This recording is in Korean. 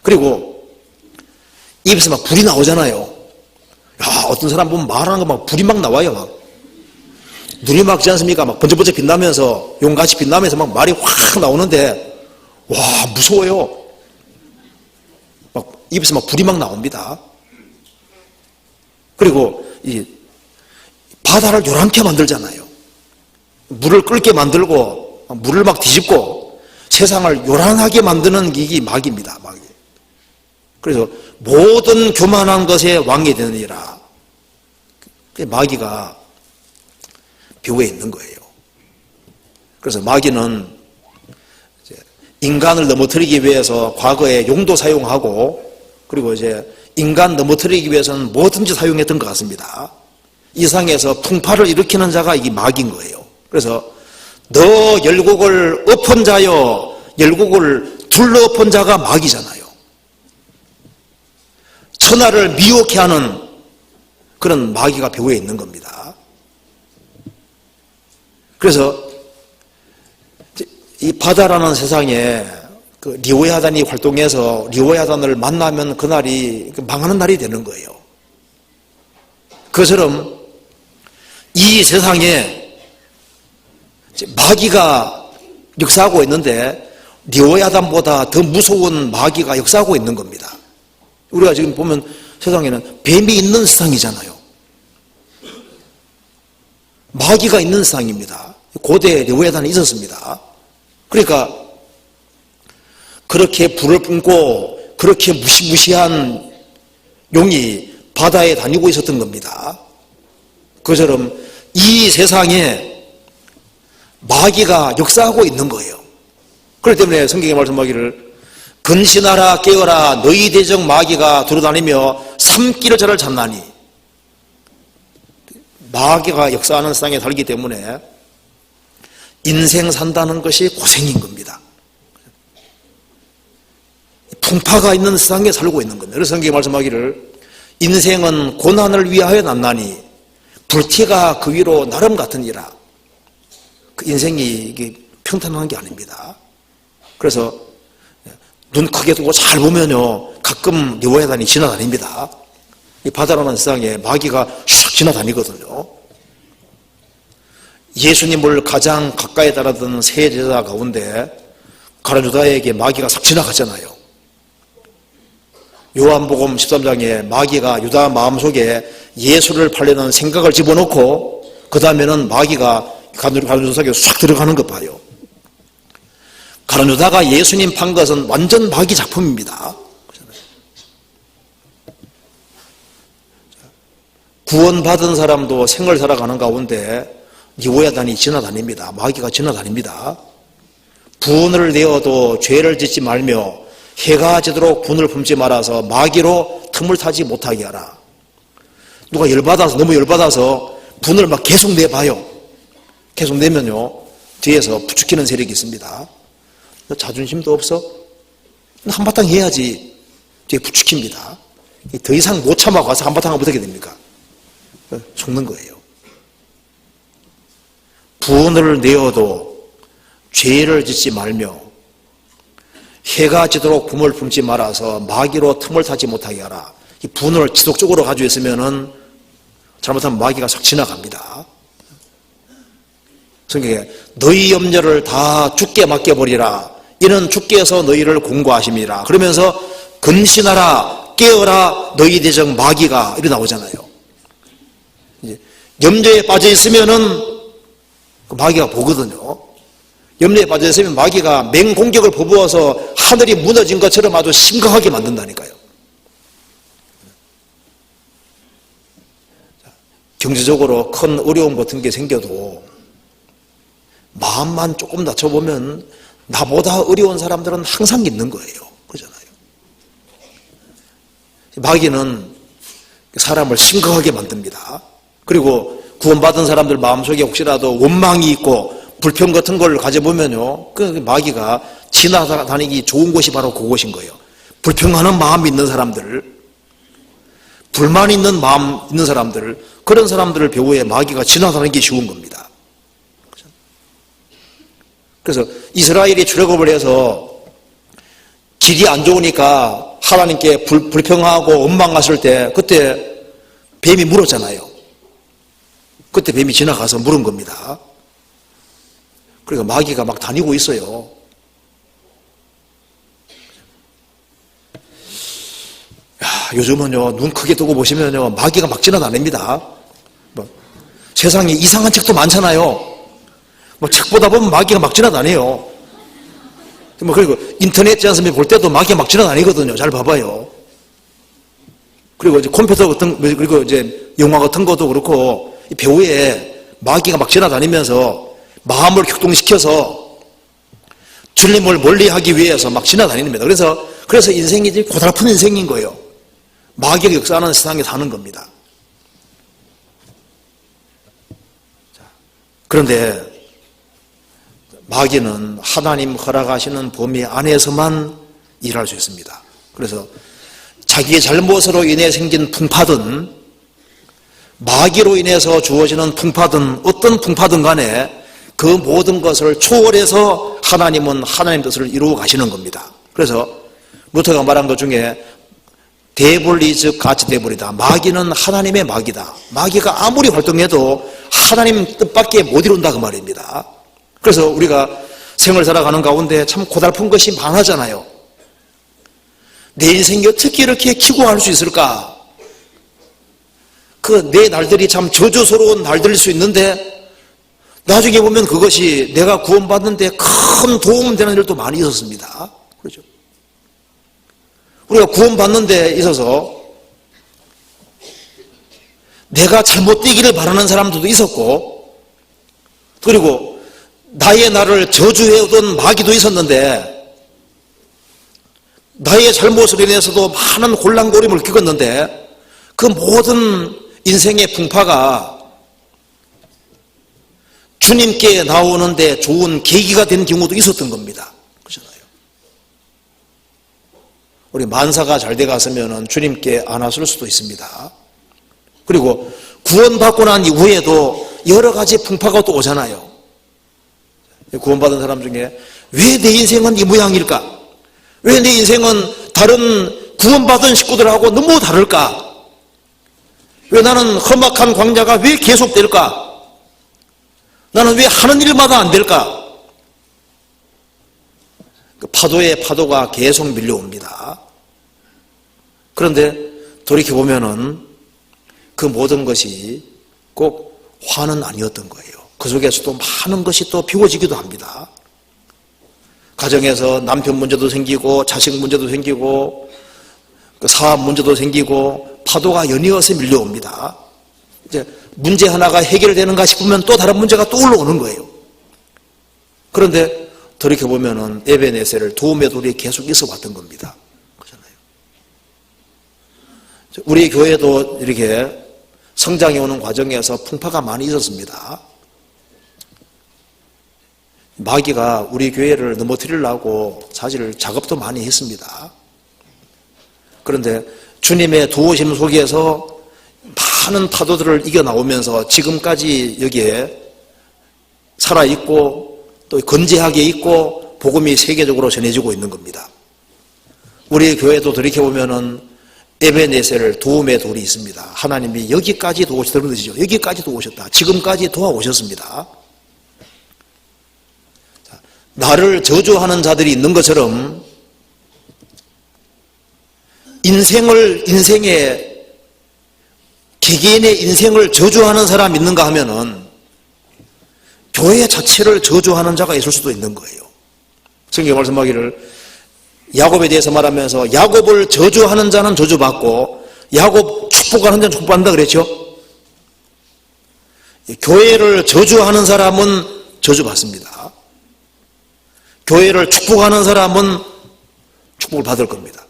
그리고 입에서 막 불이 나오잖아요. 야, 어떤 사람 보면 말하는 거 막 불이 막 나와요. 막 눈이 막지 않습니까? 막 번쩍번쩍 빛나면서 용같이 빛나면서 막 말이 확 나오는데 와, 무서워요. 막 입에서 막 불이 막 나옵니다. 그리고 이 바다를 요란케 만들잖아요. 물을 끓게 만들고 물을 막 뒤집고 세상을 요란하게 만드는 게 마귀입니다. 마귀. 그래서 모든 교만한 것에 왕이 되느니라. 마귀가 묘에 있는 거예요. 그래서 마귀는 인간을 넘어뜨리기 위해서 과거에 용도 사용하고 그리고 이제 인간 넘어뜨리기 위해서는 뭐든지 사용했던 것 같습니다. 이 세상에서 풍파를 일으키는 자가 이게 마귀인 거예요. 그래서 너 열국을 엎은 자여, 열국을 둘러엎은 자가 마귀잖아요. 천하를 미혹해 하는 그런 마귀가 묘에 있는 겁니다. 그래서 이 바다라는 세상에 그 리오야단이 활동해서 리오야단을 만나면 그날이 망하는 날이 되는 거예요. 그처럼 이 세상에 마귀가 역사하고 있는데 리오야단보다 더 무서운 마귀가 역사하고 있는 겁니다. 우리가 지금 보면 세상에는 뱀이 있는 세상이잖아요. 마귀가 있는 세상입니다. 고대 리오야단에 있었습니다. 그러니까 그렇게 불을 뿜고 그렇게 무시무시한 용이 바다에 다니고 있었던 겁니다. 그처럼 이 세상에 마귀가 역사하고 있는 거예요. 그렇기 때문에 성경에 말씀하기를 근신하라 깨어라 너희 대적 마귀가 돌아다니며 삼키를 저를 찾나니, 마귀가 역사하는 세상에 살기 때문에 인생 산다는 것이 고생인 겁니다. 풍파가 있는 세상에 살고 있는 겁니다. 그래서 성경이 말씀하기를 인생은 고난을 위하여 났나니 불티가 그 위로 나름 같으니라. 그 인생이 이게 평탄한 게 아닙니다. 그래서 눈 크게 두고 잘 보면요 가끔 리오야단이 지나다닙니다. 이 바다라는 세상에 마귀가 슉 지나다니거든요. 예수님을 가장 가까이 따르던 세 제자 가운데 가룟유다에게 마귀가 싹 지나갔잖아요. 요한복음 13장에 마귀가 유다 마음속에 예수를 팔려는 생각을 집어넣고 그 다음에는 마귀가 가룟유다 속에 싹 들어가는 것 봐요. 가룟유다가 예수님 판 것은 완전 마귀 작품입니다. 구원받은 사람도 생을 살아가는 가운데 리오야단이 지나다닙니다. 마귀가 지나다닙니다. 분을 내어도 죄를 짓지 말며 해가 지도록 분을 품지 말아서 마귀로 틈을 타지 못하게 하라. 누가 열받아서 너무 열받아서 분을 막 계속 내봐요. 계속 내면요 뒤에서 부추기는 세력이 있습니다. 너 자존심도 없어? 한바탕 해야지. 뒤에 부추깁니다. 더 이상 못 참아 가서 한바탕 하면 어떻게 됩니까? 속는 거예요. 분을 내어도 죄를 짓지 말며 해가 지도록 분을 품지 말아서 마귀로 틈을 타지 못하게 하라. 이 분을 지속적으로 가지고 있으면은 잘못하면 마귀가 싹 지나갑니다. 성경에 너희 염려를 다 주께 맡겨버리라. 이는 주께서 너희를 공고하심이라. 그러면서 근신하라 깨어라 너희 대적 마귀가 이렇게 나오잖아요. 이제 염려에 빠져 있으면은 마귀가 보거든요. 염려에 빠져 있으면 마귀가 맹공격을 퍼부어서 하늘이 무너진 것처럼 아주 심각하게 만든다니까요. 경제적으로 큰 어려움 같은 게 생겨도 마음만 조금 낮춰보면 나보다 어려운 사람들은 항상 있는 거예요. 그러잖아요. 마귀는 사람을 심각하게 만듭니다. 그리고 구원받은 사람들 마음속에 혹시라도 원망이 있고 불평 같은 걸 가져보면요 그 마귀가 지나다니기 좋은 곳이 바로 그곳인 거예요. 불평하는 마음이 있는 사람들, 불만 있는 마음 있는 사람들, 그런 사람들을 배후에 마귀가 지나다니기 쉬운 겁니다. 그래서 이스라엘이 출애굽을 해서 길이 안 좋으니까 하나님께 불평하고 원망했을 때 그때 뱀이 물었잖아요. 그때 뱀이 지나가서 물은 겁니다. 그러니까 마귀가 막 다니고 있어요. 요즘은요, 눈 크게 뜨고 보시면요, 마귀가 막 지나다닙니다. 세상에 이상한 책도 많잖아요. 책 보다 보면 마귀가 막 지나다녀요. 그리고 인터넷 jan스미 볼 때도 마귀가 막 지나다니거든요. 잘 봐봐요. 그리고 이제 컴퓨터 같은, 그리고 이제 영화 같은 것도 그렇고, 이 배우에 마귀가 막 지나다니면서 마음을 격동시켜서 주님을 멀리 하기 위해서 막 지나다닙니다. 그래서 인생이 고달픈 인생인 거예요. 마귀가 역사하는 세상에 사는 겁니다. 그런데 마귀는 하나님 허락하시는 범위 안에서만 일할 수 있습니다. 그래서 자기의 잘못으로 인해 생긴 풍파든 마귀로 인해서 주어지는 풍파든 어떤 풍파든 간에 그 모든 것을 초월해서 하나님은 하나님 뜻을 이루어 가시는 겁니다. 그래서 루터가 말한 것 중에 데블 이즈 가치 데블이다. 마귀는 하나님의 마귀다. 마귀가 아무리 활동해도 하나님 뜻밖에 못 이룬다 그 말입니다. 그래서 우리가 생을 살아가는 가운데 참 고달픈 것이 많아잖아요. 내 인생이 어떻게 이렇게 기고할 수 있을까? 내 날들이 참 저주스러운 날들일 수 있는데 나중에 보면 그것이 내가 구원받는데 큰 도움 되는 일도 많이 있었습니다. 그렇죠? 우리가 구원받는 데 있어서 내가 잘못되기를 바라는 사람들도 있었고, 그리고 나의 나를 저주해오던 마귀도 있었는데, 나의 잘못으로 인해서도 많은 곤란고림을 겪었는데, 그 모든 인생의 풍파가 주님께 나오는데 좋은 계기가 된 경우도 있었던 겁니다. 그렇잖아요. 우리 만사가 잘 돼갔으면 주님께 안 왔을 수도 있습니다. 그리고 구원받고 난 이후에도 여러 가지 풍파가 또 오잖아요. 구원받은 사람 중에 왜 내 인생은 이 모양일까? 왜 내 인생은 다른 구원받은 식구들하고 너무 다를까? 왜 나는 험악한 광야가 왜 계속될까? 나는 왜 하는 일마다 안 될까? 파도가 계속 밀려옵니다. 그런데 돌이켜보면은 그 모든 것이 꼭 화는 아니었던 거예요. 그 속에서도 많은 것이 또 비워지기도 합니다. 가정에서 남편 문제도 생기고 자식 문제도 생기고 사업 문제도 생기고 파도가 연이어서 밀려옵니다. 이제 문제 하나가 해결되는가 싶으면 또 다른 문제가 또 올라오는 거예요. 그런데 돌이켜보면은 에베네셀을 도움의 돌이 계속 있어 왔던 겁니다. 그렇잖아요. 우리 교회도 이렇게 성장해 오는 과정에서 풍파가 많이 있었습니다. 마귀가 우리 교회를 넘어뜨리려고 사실 작업도 많이 했습니다. 그런데 주님의 도우심 속에서 많은 파도들을 이겨나오면서 지금까지 여기에 살아있고 또 건재하게 있고 복음이 세계적으로 전해지고 있는 겁니다. 우리 교회도 돌이켜보면은 에베네셀 도움의 돌이 있습니다. 하나님이 여기까지 도우셨다는 뜻이죠. 여기까지 도우셨다. 지금까지 도와오셨습니다. 나를 저주하는 자들이 있는 것처럼 개개인의 인생을 저주하는 사람이 있는가 하면은 교회 자체를 저주하는 자가 있을 수도 있는 거예요. 성경 말씀하기를 야곱에 대해서 말하면서 야곱을 저주하는 자는 저주받고 야곱 축복하는 자는 축복받는다 그랬죠. 교회를 저주하는 사람은 저주받습니다. 교회를 축복하는 사람은 축복을 받을 겁니다.